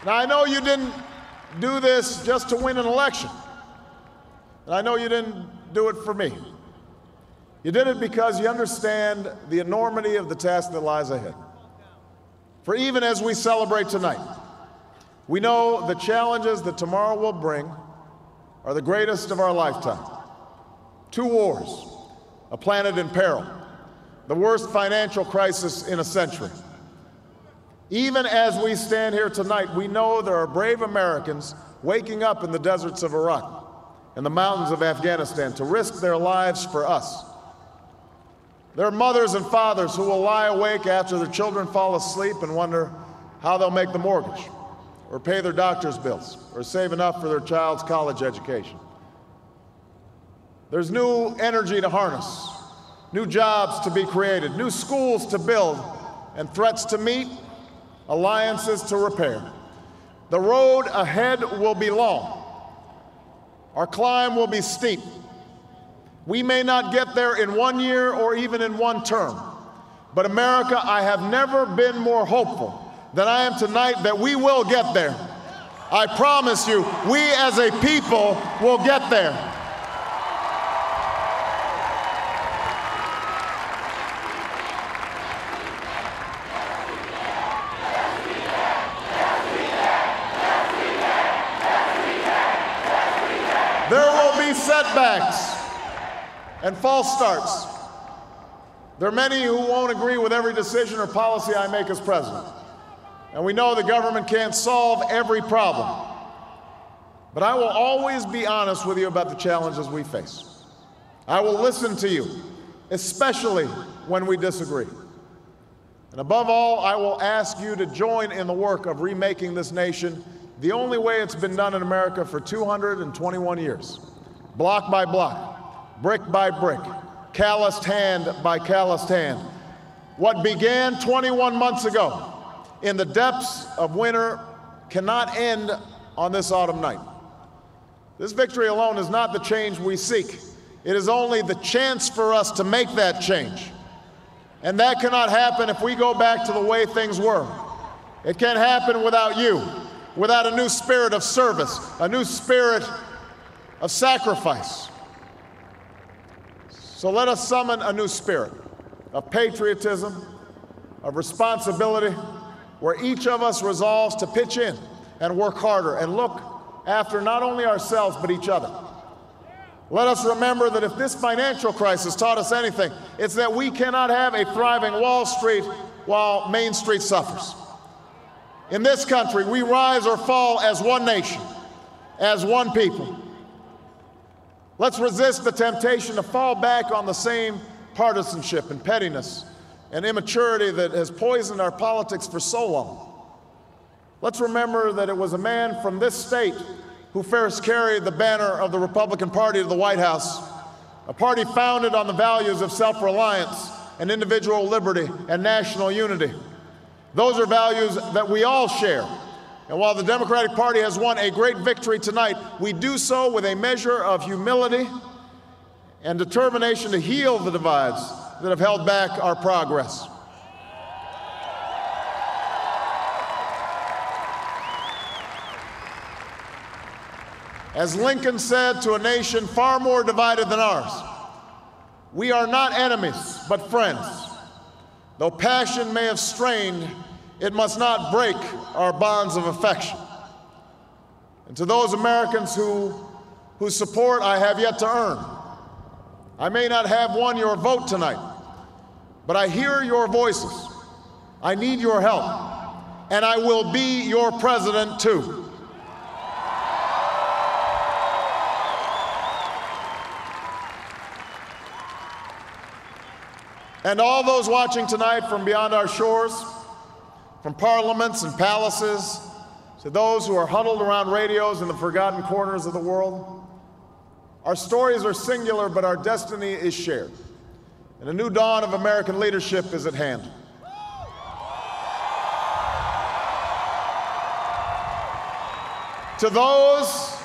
Now, I know you didn't do this just to win an election. And I know you didn't do it for me. You did it because you understand the enormity of the task that lies ahead. For even as we celebrate tonight, we know the challenges that tomorrow will bring are the greatest of our lifetime. 2 wars, a planet in peril, the worst financial crisis in a century. Even as we stand here tonight, we know there are brave Americans waking up in the deserts of Iraq and the mountains of Afghanistan to risk their lives for us. There are mothers and fathers who will lie awake after their children fall asleep and wonder how they'll make the mortgage, or pay their doctor's bills, or save enough for their child's college education. There's new energy to harness, new jobs to be created, new schools to build, and threats to meet, alliances to repair. The road ahead will be long. Our climb will be steep. We may not get there in 1 year or even in 1 term, but America, I have never been more hopeful than I am tonight that we will get there. I promise you, we as a people will get there. There will be setbacks and false starts. There are many who won't agree with every decision or policy I make as president. And we know the government can't solve every problem. But I will always be honest with you about the challenges we face. I will listen to you, especially when we disagree. And above all, I will ask you to join in the work of remaking this nation the only way it's been done in America for 221 years, block by block, brick by brick, calloused hand by calloused hand. What began 21 months ago in the depths of winter cannot end on this autumn night. This victory alone is not the change we seek. It is only the chance for us to make that change. And that cannot happen if we go back to the way things were. It can't happen without you, without a new spirit of service, a new spirit of sacrifice. So let us summon a new spirit of patriotism, of responsibility, where each of us resolves to pitch in and work harder and look after not only ourselves but each other. Let us remember that if this financial crisis taught us anything, it's that we cannot have a thriving Wall Street while Main Street suffers. In this country, we rise or fall as one nation, as one people. Let's resist the temptation to fall back on the same partisanship and pettiness and immaturity that has poisoned our politics for so long. Let's remember that it was a man from this state who first carried the banner of the Republican Party to the White House, a party founded on the values of self-reliance and individual liberty and national unity. Those are values that we all share. And while the Democratic Party has won a great victory tonight, we do so with a measure of humility and determination to heal the divides that have held back our progress. As Lincoln said to a nation far more divided than ours, we are not enemies, but friends. Though passion may have strained, it must not break our bonds of affection. And to those Americans whose support I have yet to earn, I may not have won your vote tonight, but I hear your voices. I need your help, and I will be your president too. And all those watching tonight from beyond our shores, from parliaments and palaces, to those who are huddled around radios in the forgotten corners of the world, our stories are singular, but our destiny is shared. And a new dawn of American leadership is at hand. To those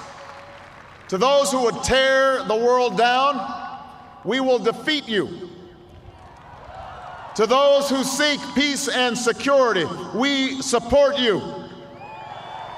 who would tear the world down, we will defeat you. To those who seek peace and security, we support you.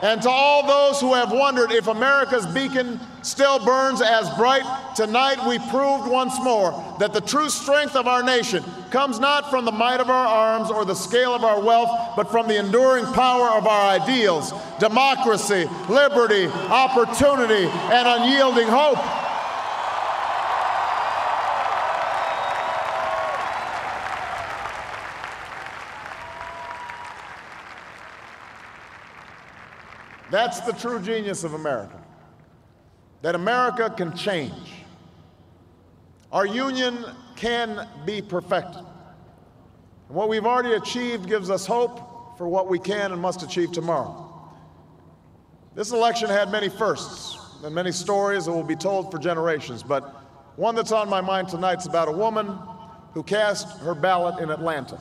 And to all those who have wondered if America's beacon still burns as bright, tonight we proved once more that the true strength of our nation comes not from the might of our arms or the scale of our wealth, but from the enduring power of our ideals: democracy, liberty, opportunity, and unyielding hope. That's the true genius of America, that America can change. Our union can be perfected. And what we've already achieved gives us hope for what we can and must achieve tomorrow. This election had many firsts and many stories that will be told for generations, but one that's on my mind tonight is about a woman who cast her ballot in Atlanta.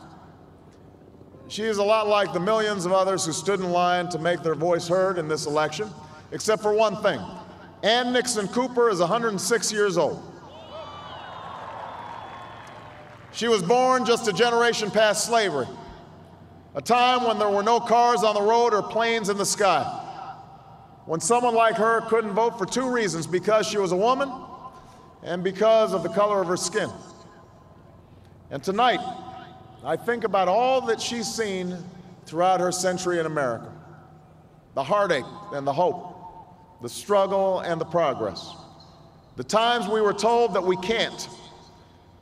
She is a lot like the millions of others who stood in line to make their voice heard in this election, except for one thing. Ann Nixon Cooper is 106 years old. She was born just a generation past slavery, a time when there were no cars on the road or planes in the sky, when someone like her couldn't vote for two reasons: because she was a woman and because of the color of her skin. And tonight, I think about all that she's seen throughout her century in America: the heartache and the hope, the struggle and the progress, the times we were told that we can't,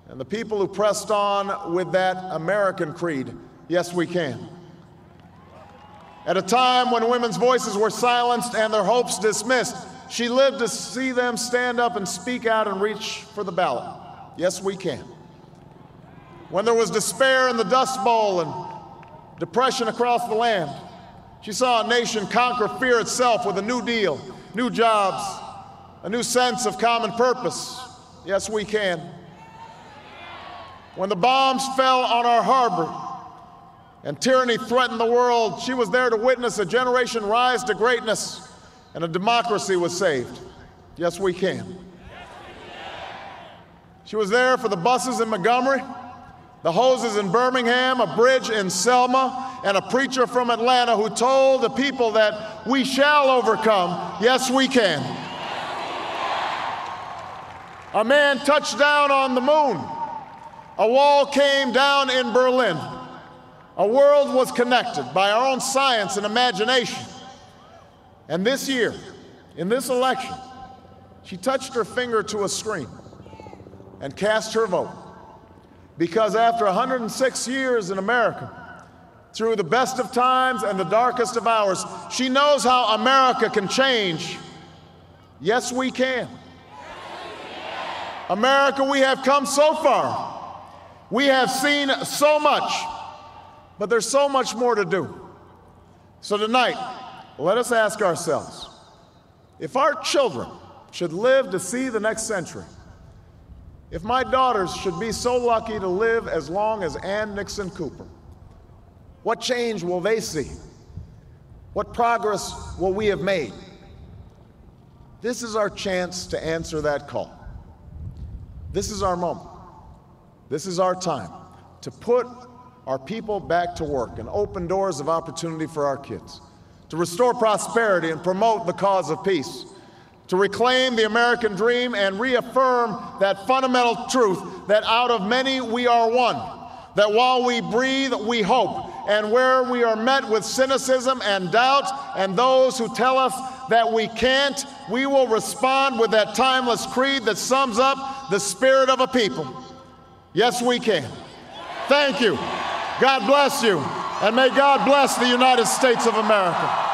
and the people who pressed on with that American creed: yes, we can. At a time when women's voices were silenced and their hopes dismissed, she lived to see them stand up and speak out and reach for the ballot: yes, we can. When there was despair in the Dust Bowl and depression across the land, she saw a nation conquer fear itself with a New Deal, new jobs, a new sense of common purpose: yes, we can. When the bombs fell on our harbor and tyranny threatened the world, she was there to witness a generation rise to greatness and a democracy was saved: yes, we can. She was there for the buses in Montgomery, the hoses in Birmingham, a bridge in Selma, and a preacher from Atlanta who told the people that we shall overcome: yes, we can. A man touched down on the moon. A wall came down in Berlin. A world was connected by our own science and imagination. And this year, in this election, she touched her finger to a screen and cast her vote. Because after 106 years in America, through the best of times and the darkest of hours, she knows how America can change. Yes, we can. America, we have come so far. We have seen so much, but there's so much more to do. So tonight, let us ask ourselves, if our children should live to see the next century, if my daughters should be so lucky to live as long as Ann Nixon Cooper, what change will they see? What progress will we have made? This is our chance to answer that call. This is our moment. This is our time to put our people back to work and open doors of opportunity for our kids, to restore prosperity and promote the cause of peace, to reclaim the American dream and reaffirm that fundamental truth that out of many we are one, that while we breathe, we hope, and where we are met with cynicism and doubt and those who tell us that we can't, we will respond with that timeless creed that sums up the spirit of a people: yes, we can. Thank you. God bless you, and may God bless the United States of America.